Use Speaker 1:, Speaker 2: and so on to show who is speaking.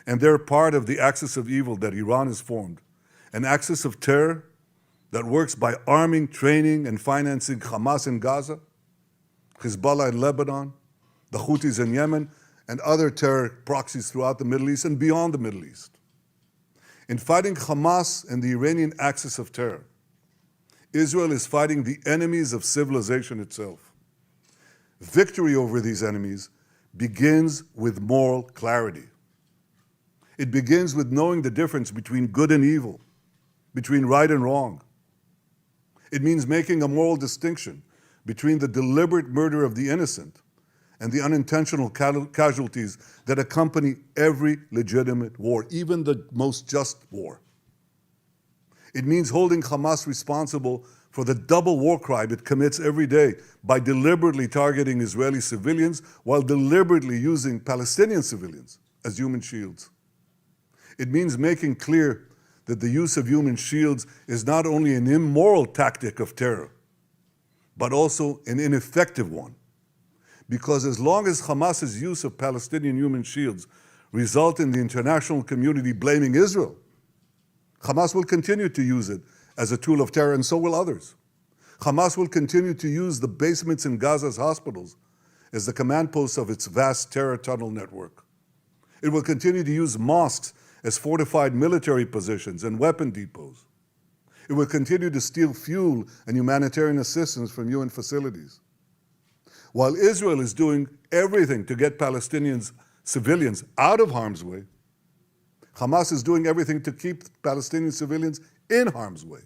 Speaker 1: And they're part of the axis of evil that Iran has formed, an axis of terror that works by arming, training, and financing Hamas in Gaza, Hezbollah in Lebanon, the Houthis in Yemen, and other terror proxies throughout the Middle East and beyond the Middle East. In fighting Hamas and the Iranian axis of terror, Israel is fighting the enemies of civilization itself. Victory over these enemies begins with moral clarity. It begins with knowing the difference between good and evil, between right and wrong. It means making a moral distinction between the deliberate murder of the innocent and the unintentional casualties that accompany every legitimate war, even the most just war. It means holding Hamas responsible for the double war crime it commits every day by deliberately targeting Israeli civilians while deliberately using Palestinian civilians as human shields. It means making clear that the use of human shields is not only an immoral tactic of terror, but also an ineffective one. Because as long as Hamas's use of Palestinian human shields result in the international community blaming Israel, Hamas will continue to use it as a tool of terror, and so will others. Hamas will continue to use the basements in Gaza's hospitals as the command posts of its vast terror tunnel network. It will continue to use mosques as fortified military positions and weapon depots. It will continue to steal fuel and humanitarian assistance from UN facilities. While Israel is doing everything to get Palestinians, civilians, out of harm's way, Hamas is doing everything to keep Palestinian civilians in harm's way.